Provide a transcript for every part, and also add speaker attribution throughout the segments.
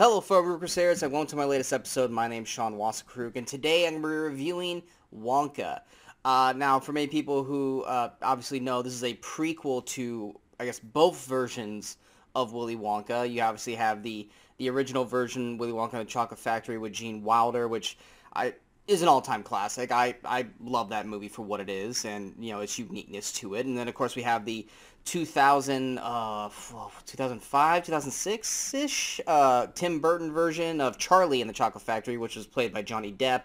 Speaker 1: Hello, fellow Movie Crusaders, and welcome to my latest episode. My name's Sean Wasserkrug, and today I'm going to be reviewing Wonka. Now, for many people who obviously know, this is a prequel to, I guess, both versions of Willy Wonka. You obviously have the original version, Willy Wonka and the Chocolate Factory, with Gene Wilder, which is an all-time classic. I love that movie for what it is, and its uniqueness to it. And then, of course, we have the 2005, 2006-ish Tim Burton version of Charlie and the Chocolate Factory, which was played by Johnny Depp.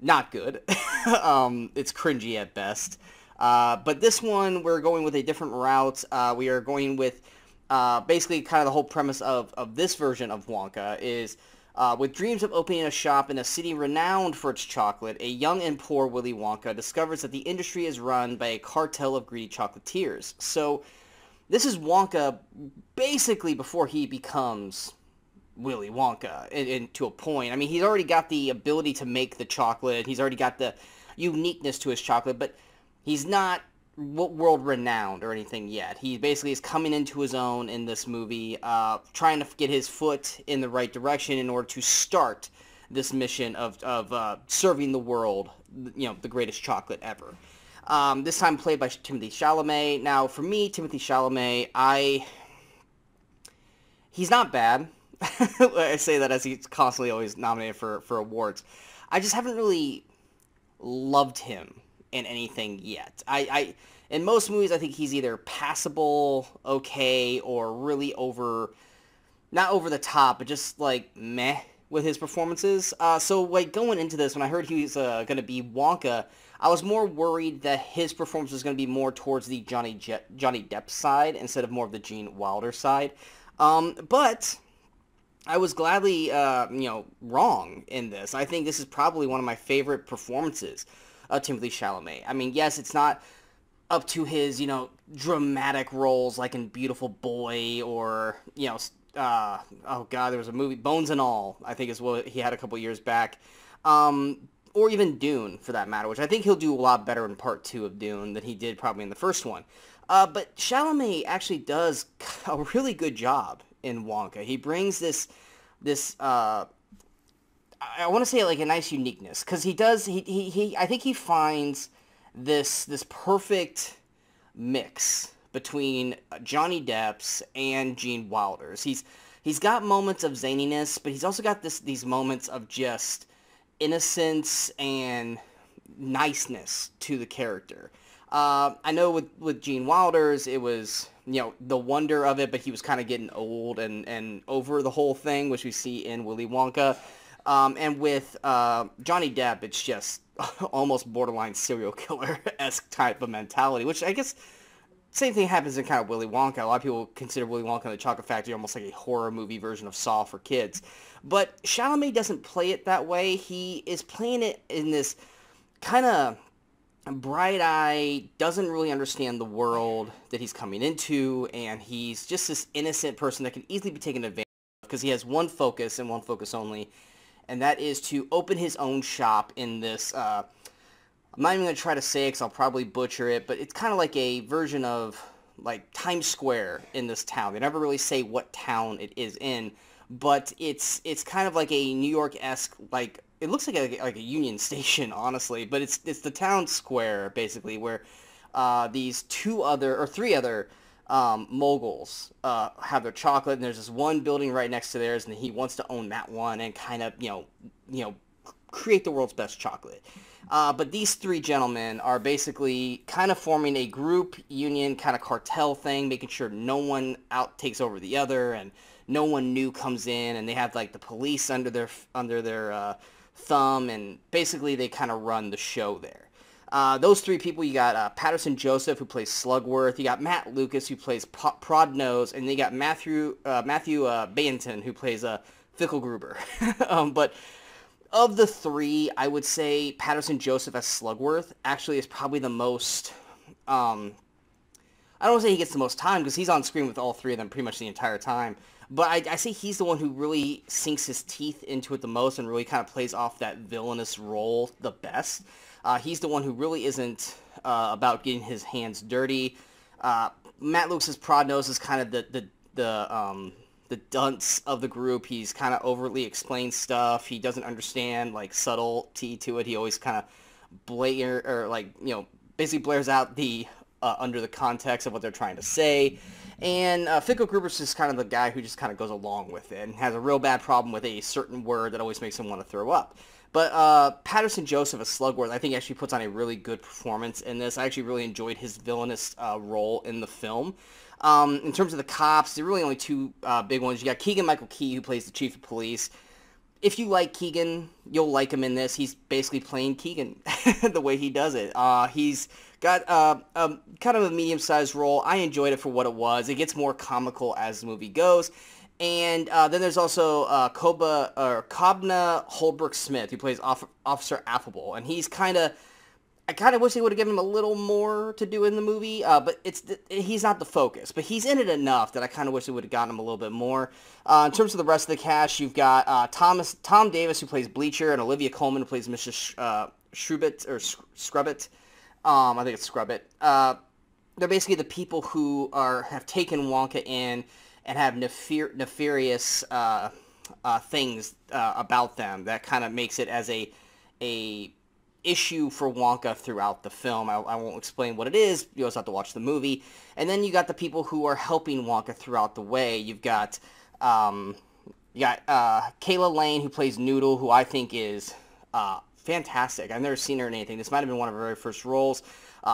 Speaker 1: Not good. It's cringy at best. But this one, we're going with a different route. We are going with basically kind of the whole premise of this version of Wonka is with dreams of opening a shop in a city renowned for its chocolate, a young and poor Willy Wonka discovers that the industry is run by a cartel of greedy chocolatiers. So this is Wonka basically before he becomes Willy Wonka, and to a point. I mean, he's already got the ability to make the chocolate. He's already got the uniqueness to his chocolate, but he's not world-renowned or anything yet. He basically is coming into his own in this movie, trying to get his foot in the right direction in order to start this mission of serving the world, the greatest chocolate ever. This time played by Timothée Chalamet. Now, for me, Timothée Chalamet, he's not bad. I say that as he's constantly always nominated for awards. I just haven't really loved him in anything yet. In most movies, I think he's either passable, okay, or really not over the top, but just like meh with his performances. So like going into this, when I heard he was going to be Wonka, I was more worried that his performance was going to be more towards the Johnny Depp side instead of more of the Gene Wilder side. But I was gladly, wrong in this. I think this is probably one of my favorite performances of Timothée Chalamet. I mean, yes, it's not up to his, dramatic roles like in Beautiful Boy or, oh God, there was a movie, Bones and All, I think is what he had a couple years back. Or even Dune, for that matter, which I think he'll do a lot better in part 2 of Dune than he did probably in the first one. But Chalamet actually does a really good job in Wonka. He brings this I want to say like a nice uniqueness, because he I think he finds this perfect mix between Johnny Depp's and Gene Wilder's. He's got moments of zaniness, but he's also got these moments of just innocence and niceness to the character. I know with Gene Wilder's, it was, the wonder of it, but he was kind of getting old and over the whole thing, which we see in Willy Wonka. And with Johnny Depp, it's just almost borderline serial killer-esque type of mentality, which I guess same thing happens in kind of Willy Wonka. A lot of people consider Willy Wonka and the Chocolate Factory almost like a horror movie version of Saw for kids. But Chalamet doesn't play it that way. He is playing it in this kind of bright-eyed, doesn't really understand the world that he's coming into, and he's just this innocent person that can easily be taken advantage of because he has one focus and one focus only, and that is to open his own shop in this, I'm not even going to try to say it because I'll probably butcher it, but it's kind of like a version of like Times Square in this town. They never really say what town it is in, but it's kind of like a New York-esque, like, it looks like a Union Station, honestly, but it's the town square, basically, where these three other moguls have their chocolate, and there's this one building right next to theirs, and he wants to own that one and kind of, create the world's best chocolate. But these three gentlemen are basically kind of forming a group union kind of cartel thing, making sure no one takes over the other, and no one new comes in, and they have like the police under their thumb, and basically they kind of run the show there. Those three people, you got Patterson Joseph, who plays Slugworth, you got Matt Lucas, who plays Prodnose, and you got Matthew Baynton, who plays Fickle Gruber. But of the three, I would say Patterson Joseph as Slugworth actually is probably the most, I don't want to say he gets the most time, because he's on screen with all three of them pretty much the entire time. But I say he's the one who really sinks his teeth into it the most and really kind of plays off that villainous role the best. He's the one who really isn't about getting his hands dirty. Matt Lucas's Prodnose is kind of the the dunce of the group. He's kind of overly explains stuff. He doesn't understand like subtlety to it. He always kind of blare or like basically blares out the under the context of what they're trying to say. And Fico Gruber's just kind of the guy who just kind of goes along with it and has a real bad problem with a certain word that always makes him want to throw up. But Patterson Joseph as Slugworth, I think actually puts on a really good performance in this. I actually really enjoyed his villainous role in the film. In terms of the cops, there are really only two big ones. You got Keegan-Michael Key, who plays the chief of police. If you like Keegan, you'll like him in this. He's basically playing Keegan the way he does it. He's got kind of a medium-sized role. I enjoyed it for what it was. It gets more comical as the movie goes. And then there's also Kobna Holbrook-Smith, who plays Officer Affable. And he's I kind of wish they would have given him a little more to do in the movie, but he's not the focus. But he's in it enough that I kind of wish they would have gotten him a little bit more. In terms of the rest of the cast, you've got Tom Davis, who plays Bleacher, and Olivia Colman, who plays Mrs. Shrubbit, or Scrubbit. I think it's Scrubbit. They're basically the people who have taken Wonka in and have nefarious things about them that kind of makes it as a issue for Wonka throughout the film. I won't explain what it is. You also have to watch the movie. And then you got the people who are helping Wonka throughout the way. You've got Kayla Lane, who plays Noodle, who I think is fantastic. I've never seen her in anything. This might have been one of her very first roles.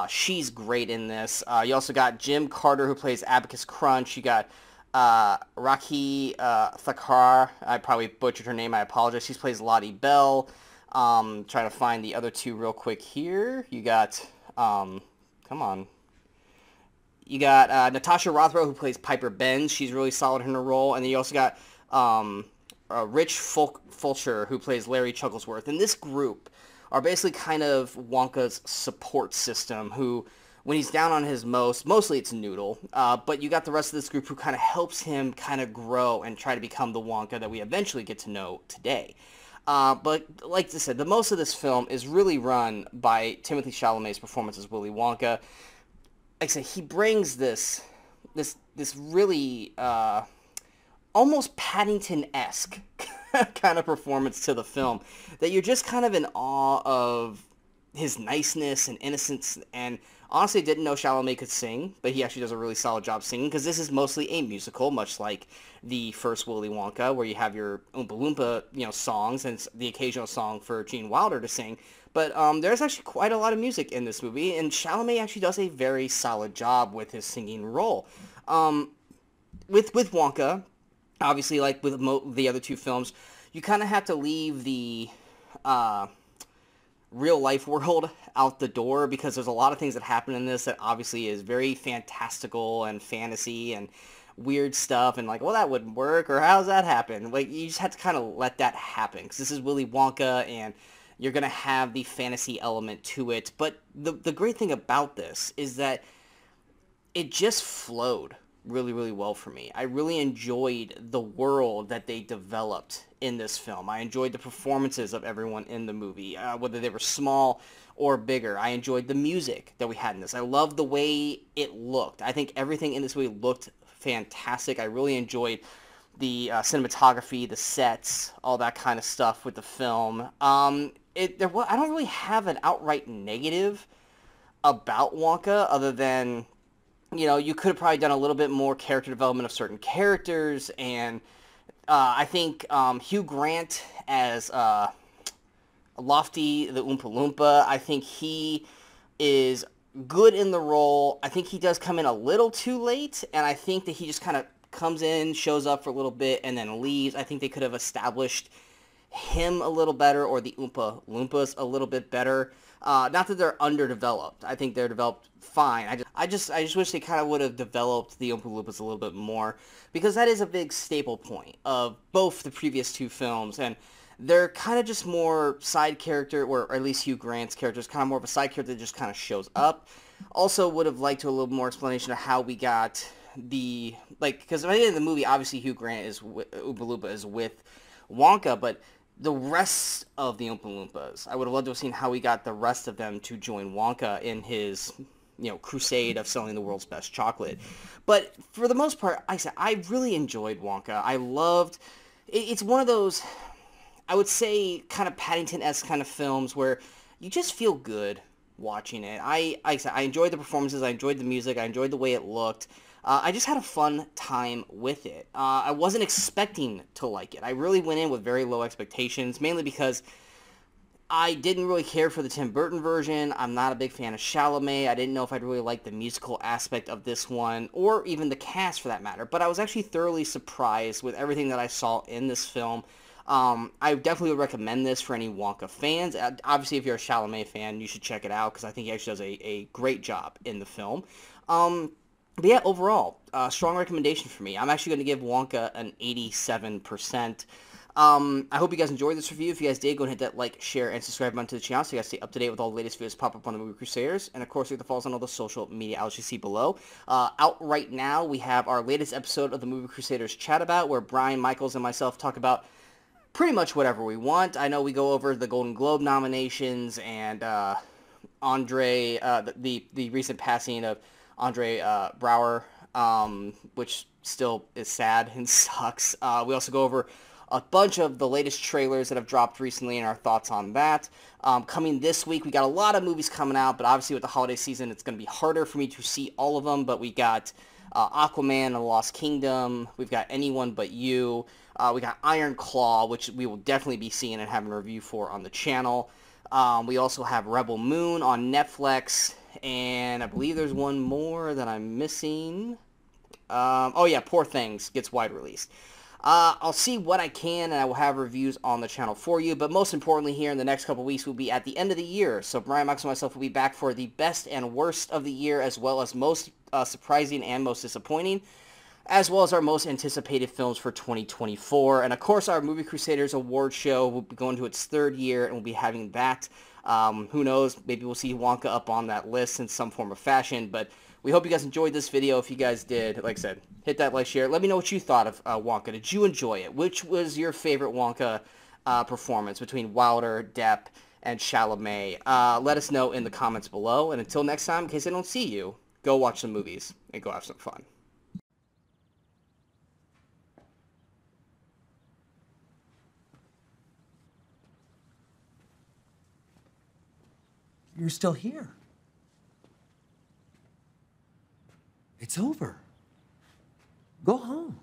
Speaker 1: She's great in this. You also got Jim Carter, who plays Abacus Crunch. You got Rakhi Thakar. I probably butchered her name. I apologize. She plays Lottie Bell. Trying to find the other two real quick here. You got, come on. You got Natasha Rothrow, who plays Piper Benz. She's really solid in her role. And then you also got Rich Fulcher, who plays Larry Chucklesworth. And this group are basically kind of Wonka's support system, who, when he's down on his mostly it's Noodle, but you got the rest of this group who kind of helps him kind of grow and try to become the Wonka that we eventually get to know today. But like I said, the most of this film is really run by Timothée Chalamet's performance as Willy Wonka. Like I said, he brings this really almost Paddington-esque kind of performance to the film that you're just kind of in awe of his niceness and innocence. And honestly, didn't know Chalamet could sing, but he actually does a really solid job singing, because this is mostly a musical, much like the first Willy Wonka, where you have your Oompa Loompa, songs, and the occasional song for Gene Wilder to sing. But there's actually quite a lot of music in this movie, and Chalamet actually does a very solid job with his singing role. With Wonka, obviously, like with the other two films, you kind of have to leave the real life world out the door, because there's a lot of things that happen in this that obviously is very fantastical and fantasy and weird stuff, and like, well, that wouldn't work, or how's that happen? Like, you just have to kind of let that happen, because this is Willy Wonka, and you're going to have the fantasy element to it. But the great thing about this is that it just flowed really, really well for me. I really enjoyed the world that they developed in this film. I enjoyed the performances of everyone in the movie, whether they were small or bigger. I enjoyed the music that we had in this. I loved the way it looked. I think everything in this movie looked fantastic. I really enjoyed the cinematography, the sets, all that kind of stuff with the film. I don't really have an outright negative about Wonka, other than, you could have probably done a little bit more character development of certain characters, and I think Hugh Grant as Lofty the Oompa Loompa, I think he is good in the role. I think he does come in a little too late, and I think that he just kind of comes in, shows up for a little bit, and then leaves. I think they could have established him a little better, or the Oompa Loompas a little bit better. Not that they're underdeveloped. I think they're developed fine. I just wish they kind of would have developed the Oompa Loompas a little bit more, because that is a big staple point of both the previous two films, and they're kind of just more side character, or at least Hugh Grant's character is kind of more of a side character that just kind of shows up. Also would have liked a little more explanation of how we got the, because by the end of the movie, obviously Hugh Grant is, Oompa Loompa is with Wonka, but the rest of the Oompa Loompas, I would have loved to have seen how we got the rest of them to join Wonka in his crusade of selling the world's best chocolate. But for the most part, like I said, I really enjoyed Wonka. I loved. It's one of those, I would say, kind of Paddington-esque kind of films where you just feel good watching it. I enjoyed the performances, I enjoyed the music, I enjoyed the way it looked. I just had a fun time with it. I wasn't expecting to like it. I really went in with very low expectations, mainly because I didn't really care for the Tim Burton version. I'm not a big fan of Chalamet. I didn't know if I'd really like the musical aspect of this one, or even the cast for that matter. But I was actually thoroughly surprised with everything that I saw in this film. I definitely would recommend this for any Wonka fans. Obviously, if you're a Chalamet fan, you should check it out because I think he actually does a great job in the film. But yeah, overall, strong recommendation for me. I'm actually going to give Wonka an 87%. I hope you guys enjoyed this review. If you guys did, go and hit that like, share, and subscribe button to the channel so you guys stay up to date with all the latest videos pop up on the Movie Crusaders. And of course, you can follow us on all the social media outlets you see below. Out right now, we have our latest episode of the Movie Crusaders Chat About, where Brian, Michaels, and myself talk about pretty much whatever we want. I know we go over the Golden Globe nominations and Andre, the recent passing of Andre Brower, which still is sad and sucks. We also go over a bunch of the latest trailers that have dropped recently and our thoughts on that. Coming this week, we got a lot of movies coming out, but obviously with the holiday season, it's going to be harder for me to see all of them, but we got Aquaman and the Lost Kingdom. We've got Anyone But You. We got Iron Claw, which we will definitely be seeing and having a review for on the channel. We also have Rebel Moon on Netflix, and I believe there's one more that I'm missing. Oh yeah, Poor Things gets wide release. I'll see what I can, and I will have reviews on the channel for you. But most importantly, here in the next couple weeks, we'll be at the end of the year. So Brian, Max, and myself will be back for the best and worst of the year, as well as most surprising and most disappointing, as well as our most anticipated films for 2024. And of course, our Movie Crusaders award show will be going to its third year, and we'll be having that. Who knows? Maybe we'll see Wonka up on that list in some form of fashion, but we hope you guys enjoyed this video. If you guys did, like I said, hit that like, share. Let me know what you thought of Wonka. Did you enjoy it? Which was your favorite Wonka performance between Wilder, Depp, and Chalamet? Let us know in the comments below. And until next time, in case I don't see you, go watch some movies and go have some fun.
Speaker 2: You're still here. It's over. Go home.